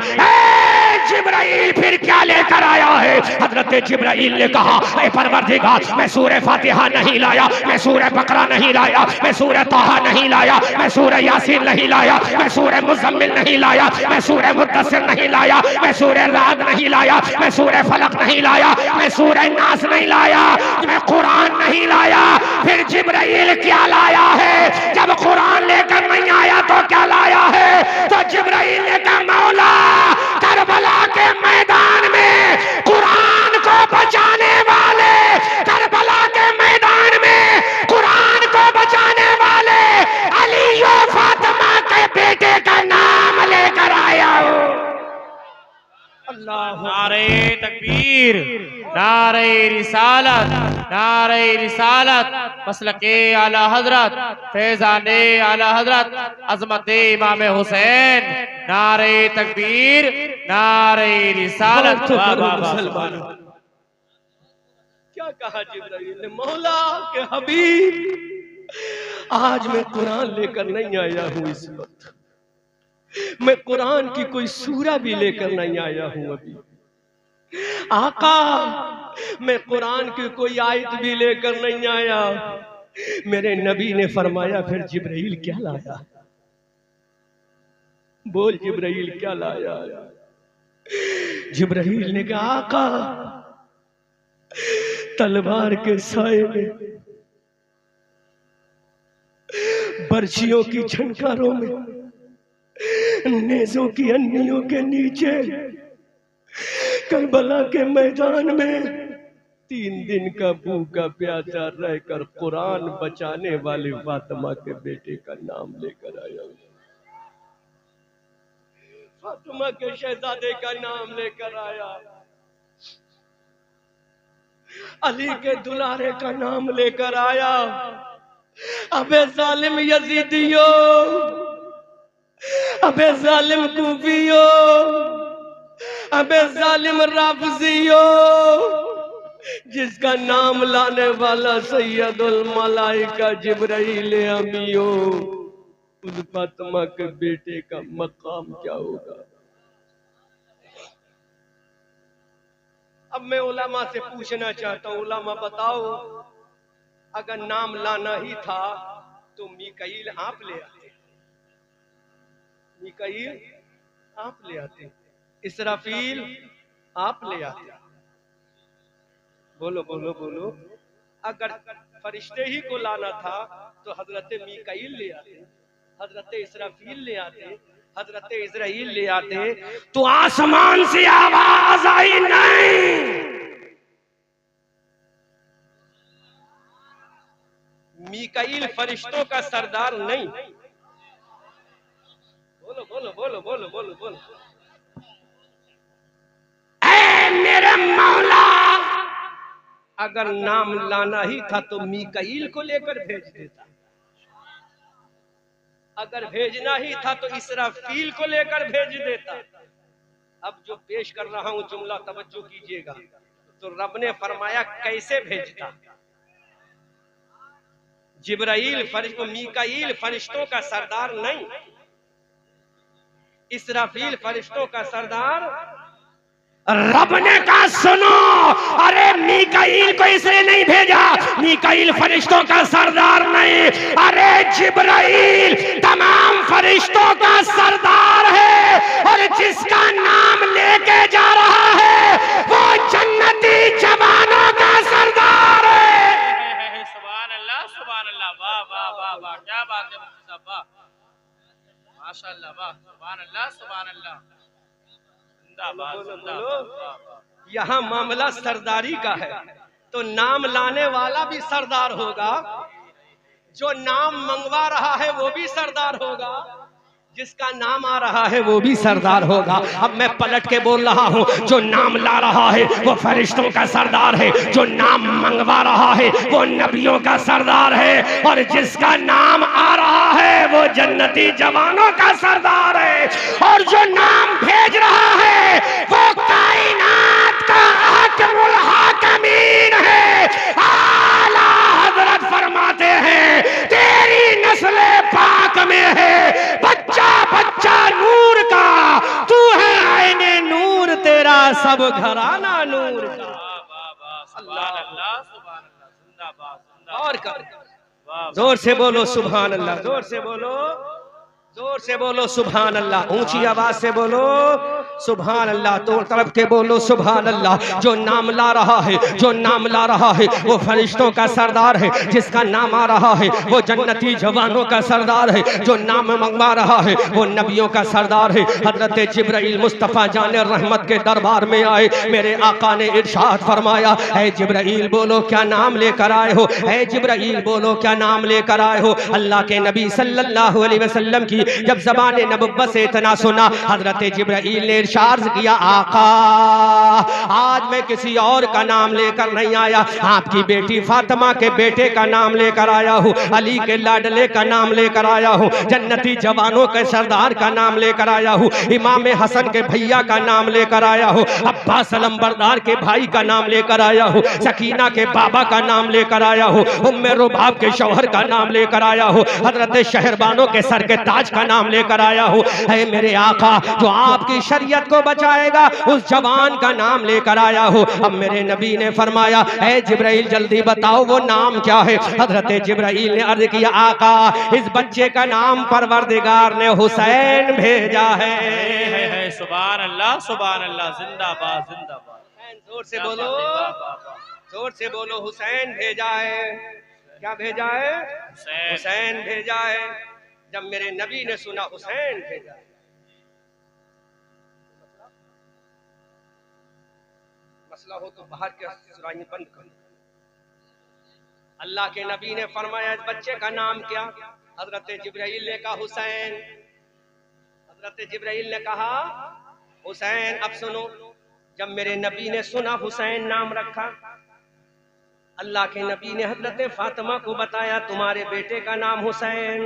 जिब्राइल फिर क्या लेकर आया है। हजरत जिब्राइल ने कहा, ऐ परवरदिगार, मैं सूरह फातिहा नहीं लाया, मैं सूरह बकरा नहीं लाया, मैं सूरह तोहा नहीं लाया, मैं सूरह यासीन नहीं लाया, मैं सूरह मुज़म्मिल नहीं लाया, मैं सूरह मुद्दस्सिर नहीं लाया, मैं सूरह राद नहीं लाया, मैं सूरह फलक नहीं लाया, मैं सूरह नास नहीं लाया, मैं कुरान नहीं लाया। फिर जिब्राइल क्या लाया है। जब कुरान लेकर नहीं आया तो क्या लाया है। तो जिब्राइल ने कहा, मौला करबला के मैदान में कुरान को बचाने वाले, करबला के मैदान में कुरान को बचाने वाले अली और फातिमा के बेटे का नाम लेकर आया हूं। अल्लाह नारे तकबीर, नारे रिसालत, नारे रिसालत, मसलके आला हजरत, फैजाने आला हजरत, अजमत इमाम हुसैन। नारे तकबीर, नारे रिसालत। क्या कहा जिब्राइल ने, मौला के हबीब, आज मैं कुरान लेकर नहीं आया हूं। इस वक्त मैं कुरान की कोई सूरा भी लेकर नहीं आया हूं। अभी आका, मैं कुरान की कोई आयत भी लेकर नहीं आया। मेरे नबी ने फरमाया, फिर जिब्राइल क्या लाया। बोल जिब्राइल क्या लाया। जिब्राइल ने कहा, आका तलवार के साए में, बर्छियों की झनकारों में, नेज़ों की अन्नियों के नीचे, करबला के मैदान में 3 दिन का भूखा प्यासा रहकर कुरान बचाने वाले फातिमा के बेटे का नाम लेकर आया। फातिमा के शहजादे का नाम लेकर आया, अली के दुलारे का नाम लेकर आया। अबे जालिम यजीदियो, अबे जालिम कूफियो, अबे जालिम राफजियो, जिसका नाम लाने वाला सैयदुल मलाइका जिब्राइल अमीयो, उस फातिमा के बेटे का मकाम क्या होगा? अब मैं उलमा से पूछना चाहता हूँ, उलमा बताओ, अगर नाम लाना ही था तो मीकाईल आप ले आते, मीकाईल आप ले आते, इसराफील आप ले आते। बोलो बोलो बोलो। अगर फरिश्ते ही को लाना था तो हजरत मीकाईल ले आते, हजरत इसराफील ले आते, हजरत इजराइल ले आते, तो आसमान से आवाज आई नहीं। मीकाईल फरिश्तों का सरदार नहीं। बोलो बोलो बोलो बोलो बोलो बोलो। ऐ मेरे मौला, अगर नाम लाना ही था तो मीकाईल को लेकर भेज देता, अगर भेजना ही था तो इसराफील को लेकर भेज देता। अब जो पेश कर रहा हूं जुमला तवज्जो कीजिएगा, तो रब ने फरमाया कैसे भेजता। जिब्राइल फरिश्तों, मीकाईल फरिश्तों का सरदार नहीं, इसराफील फरिश्तों का सरदार। रब ने कहा सुनो, अरे मीकाईल को इसलिए नहीं भेजा, मीकाईल फरिश्तों का सरदार नहीं, अरे जिब्राइल तमाम फरिश्तों का सरदार है, और जिसका नाम लेके जा रहा है वो जन्नती जवानों का सरदार है। सुभान अल्लाह, सुभान अल्लाह, वाह वाह वाह वाह, क्या बात है मुफ्ती साहब, वाह माशाअल्लाह, वाह सुभान अल्लाह, सुभान अल्लाह। यहाँ मामला सरदारी का है, तो नाम लाने वाला भी सरदार होगा, जो नाम मंगवा रहा है वो भी सरदार होगा, जिसका नाम आ रहा है वो भी सरदार होगा। अब मैं पलट के बोल रहा हूँ, जो नाम ला रहा है वो फरिश्तों का सरदार है, जो नाम मंगवा रहा है वो नबियों का सरदार है, और जिसका नाम आ रहा है वो जन्नती जवानों का सरदार है, और जो नाम भेज रहा है वो कायनात का हाकिमुल हाकिमीन है। आला हजरत फरमाते हैं तेरी नस्ल पाक में है बच्चा बच्चा नूर का, तू है आईने नूर, तेरा सब घराना नूर का। सुभान अल्लाह, सुभान अल्लाह, जिंदाबाद जिंदाबाद। और कर जोर से बोलो सुभान अल्लाह, जोर से बोलो, जोर से बोलो सुभान अल्लाह, ऊंची आवाज से बोलो सुभान अल्लाह, तो तरफ के बोलो सुभान अल्लाह। जो नाम ला रहा है, जो नाम ला रहा है वो फरिश्तों का सरदार है, जिसका नाम आ रहा है वो जन्नती जवानों का सरदार है, जो नाम मंगवा रहा है वो नबियों का सरदार है। हजरत जिब्राइल मुस्तफ़ा जाने रहमत के दरबार में आए, मेरे आका ने इरशाद फरमाया, ऐ जिब्राइल बोलो क्या नाम लेकर आए हो, ऐ जिब्राइल बोलो क्या नाम लेकर आए हो। अल्लाह के नबी सल्लल्लाहु अलैहि वसल्लम की जब ज़बान नबुव्वत से इतना सुना, हजरत जिब्राइल ने इरशाद किया, आका आज मैं किसी और का नाम लेकर नहीं आया, आपकी बेटी फातिमा के बेटे का नाम लेकर आया हूँ, अली के लाडले का नाम लेकर आया हूँ, जन्नती जवानों के सरदार का नाम लेकर आया हूँ, इमाम हसन के भैया का नाम लेकर आया हूँ, अब्बास अलमबरदार के भाई का नाम लेकर आया हूँ, सकीना के बाबा का नाम लेकर आया हूँ, उम्मे रुबाब के शौहर का नाम लेकर आया हूँ, हजरत शहरबानों के सर के ताज का नाम लेकर आया हूँ। ऐ मेरे आका जो आपकी शरीयत को बचाएगा उस जवान का नाम लेकर आया हूँ। अब मेरे नबी ने फरमाया, ऐ जिब्राइल जल्दी बताओ वो नाम क्या है। हजरत जिब्राइल ने अर्ज किया, आका इस बच्चे का नाम परवरदिगार ने हुसैन भेजा है। सुभान अल्लाह, सुभान अल्लाह, जिंदाबाद जिंदाबाद। जोर से बोलो, जोर से बोलो, हुसैन भेजा है। क्या भेजा है? हुसैन भेजा है। जब मेरे नबी ने सुना हुसैन भेजा है, मसला हो तो बाहर के सुराही बंद कर। अल्लाह के नबी ने फरमाया, इस बच्चे का नाम क्या? हजरत जिब्राइल ने कहा हुसैन। हजरत जिब्राइल ने कहा हुसैन। अब सुनो, जब मेरे नबी ने सुना हुसैन नाम रखा, अल्लाह के नबी ने हजरत फातिमा को बताया, तुम्हारे बेटे का नाम हुसैन।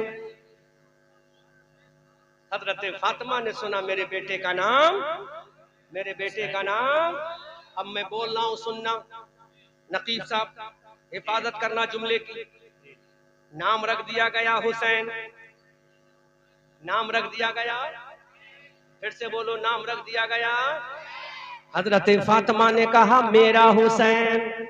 हजरत फातिमा ने सुना मेरे बेटे का नाम, मेरे बेटे का नाम। अब मैं बोल रहा हूं, सुनना। नकीब साहब हिफाजत करना जुमले की। नाम रख दिया गया हुसैन, नाम रख दिया गया, फिर से बोलो, नाम रख दिया गया। हजरत फातिमा ने कहा मेरा हुसैन।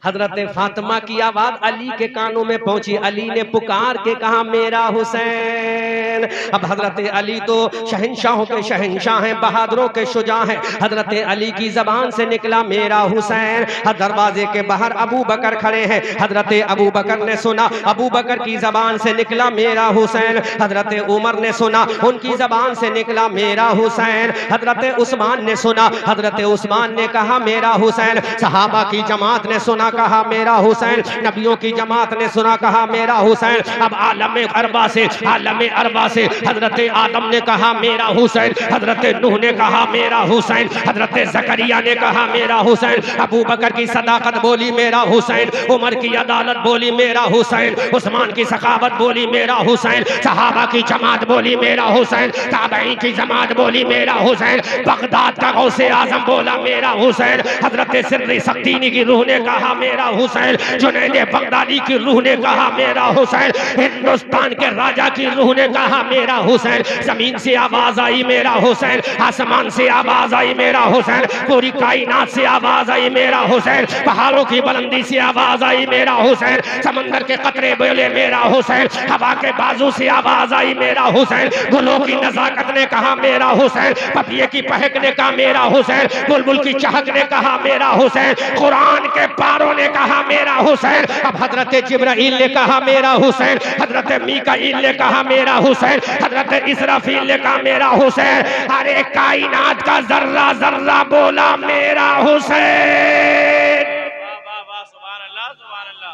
हजरत फातिमा की आवाज अली के कानों में पहुंची, अली ने पुकार के कहा मेरा हुसैन। अब हजरत अली तो शहंशाहों के शहंशाह हैं, बहादुरों के शुजा हैं। हजरत अली की जबान से निकला मेरा हुसैन। दरवाजे के बाहर अबू बकर खड़े हैं, हजरत अबू बकर ने सुना, अबू बकर की जबान से निकला मेरा हुसैन। हजरत उमर ने सुना, उनकी जबान से निकला मेरा हुसैन। हजरत उस्मान ने सुना, हजरत उस्मान ने कहा मेरा हुसैन। सहाबा की जमात ने सुना, कहा मेरा हुसैन। नबियों की जमात ने सुना, कहा मेरा हुसैन। अब आलम अरबा से हजरत आदम ने कहा मेरा हुसैन, हजरत नूह ने कहा मेरा हुसैन, हजरत जकरिया ने कहा मेरा हुसैन। अबू बकर की सदाकत बोली मेरा हुसैन, उमर की अदालत बोली मेरा हुसैन, उस्मान की सखावत बोली मेरा हुसैन, सहाबा की जमात बोली मेरा हुसैन, ताबईन की जमात बोली मेरा हुसैन, बगदाद का गौसे आजम बोला मेरा हुसैन, हजरत सिर्री सख्तीनी की रूह ने कहा मेरा हुसैन, जुनैद बगदादी की रूह ने कहा मेरा हुसैन, हिंदुस्तान के राजा की रूह ने कहा मेरा हुसैन। जमीन से आवाज आई मेरा हुसैन, आसमान से आवाज आई मेरा हुसैन, पूरी कायनात से आवाज आई मेरा हुसैन, पहाड़ों की बुलंदी से आवाज आई मेरा हुसैन, समंदर के कतरे बोले मेरा हुसैन, हवा के बाजू से आवाज आई मेरा हुसैन, गुलों की नजाकत ने कहा मेरा हुसैन, पपिये की पहक ने कहा मेरा हुसैन, बुलबुल की चहक ने कहा मेरा हुसैन, कुरान के पारों ने कहा मेरा हुसैन। अब हजरत जिब्राइल ने कहा मेरा हुसैन, हजरत मीकाईल ने कहा मेरा हुसैन, हजरत इसराफील ने कहा मेरा हुसैन। अरे कायनात का जर्रा जर्रा बोला मेरा हुसैन। वाह वाह सुभान अल्लाह सुभान अल्लाह।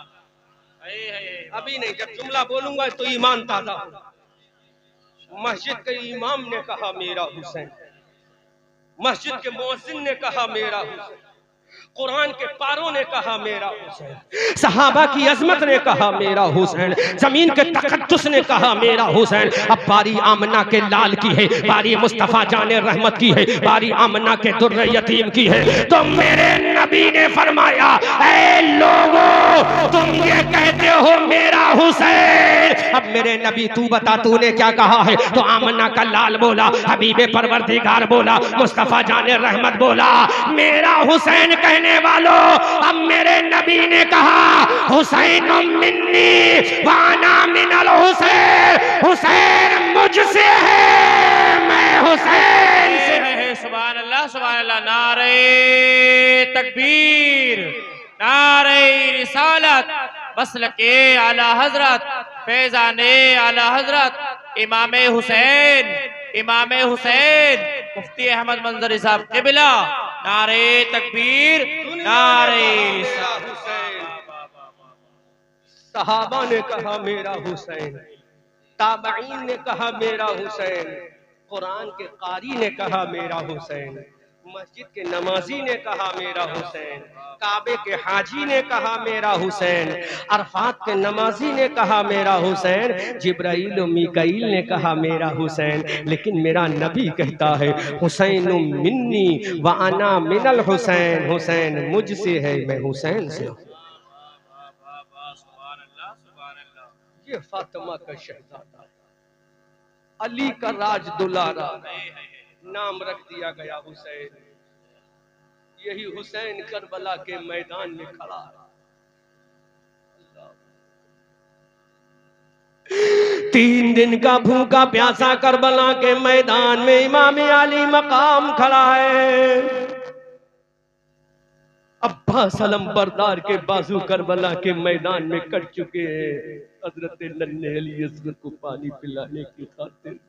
अभी नहीं, जब जुमला बोलूंगा तो ईमान ताजा हो। मस्जिद के इमाम ने कहा मेरा हुसैन, मस्जिद के मुअज्जिन ने कहा मेरा हुसैन, कुरान के पारों ने कहा मेरा हुसैन, सहाबा की अजमत ने कहा मेरा हुसैन, जमीन के तकद्दुस ने कहा मेरा हुसैन। अब बारी आमना के लाल की है, बारी मुस्तफा जाने रहमत की है, बारी आमना के दुर्र यतीम की है। तो मेरे नबी ने फरमाया ऐ लोगों तुम ये कहते हो मेरा हुसैन। अब मेरे नबी तू बता तूने क्या कहा है? तो आमना का लाल बोला, हबीबे परवरदिगार बोला, मुस्तफा जाने रहमत बोला, मेरा हुसैन कहने वालों। अब मेरे नबी ने कहा हुसैन मिन्नी वाना मिनल हुसैन, हुसैन मुझसे है मैं हुसैन से है। सुभान अल्लाह सुभान अल्लाह। नारे तकबीर, नारे रिसालत, मसलके आला हजरत, फैजाने आला हजरत इमाम हुसैन, इमाम हुसैन मुफ्ती अहमद मंजरी साहब क़िबला। नारे तकबीर, नारे हुसैन। सहाबा ने कहा मेरा हुसैन, ताबईन ने कहा मेरा हुसैन, कुरान के कारी ने कहा मेरा हुसैन, मस्जिद के नमाजी ने कहा मेरा हुसैन, काबे के हाजी ने कहा मेरा हुसैन, अरफात के नमाजी ने कहा मेरा हुसैन, जिब्राइल और मीकाईल ने कहा मेरा हुसैन। लेकिन मेरा नबी कहता है हुसैन मिन्नी व अना मिनल हुसैन, हुसैन मुझसे है मैं हुसैन से हूँ। ये फातिमा का शहजादा, अली का राज दुलारा, नाम रख दिया गया हुसैन। यही हुसैन करबला के मैदान में खड़ा। 3 दिन का भूखा प्यासा करबला के मैदान में इमाम अली मकाम खड़ा है। अब्बास अलम बरदार के बाजू करबला के मैदान में कट चुके हैं हजरत नन्हे अली असगर को पानी पिलाने की खातिर।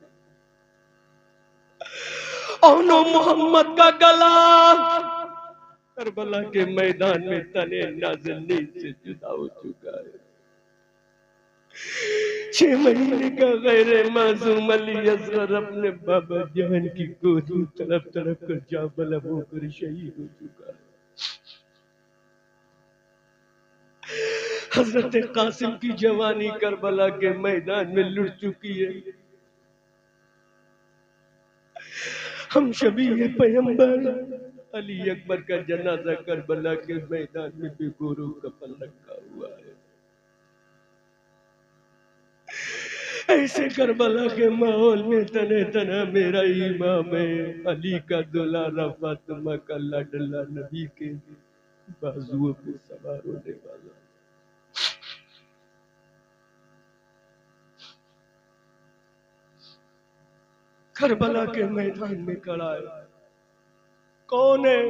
औनो मोहम्मद का गला करबला के मैदान में तने नाज़िल से जुदा हो चुका है। 6 महीने का गैर मासूम अली असगर अपने बाबा जान की गोदी तड़प तड़प कर जाबल होकर शहीद हो चुका है। हजरत कासिम की जवानी करबला के मैदान में लुट चुकी है। हम शबीह पैगंबर अली अकबर का जनाजा करबला के मैदान में बेगोरों कफन रखा हुआ है। ऐसे करबला के माहौल में तने तना मेरा इमाम है, अली का दुलारा, फातिमा का लाडला, नबी के बाजुओं पे सवार होने वाला। करबला के मैदान में खड़ा है। कौन है?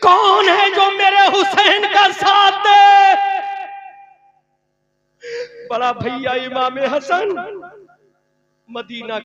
कौन है जो मेरे हुसैन का साथ दे? बड़ा भैया इमाम हसन मदीना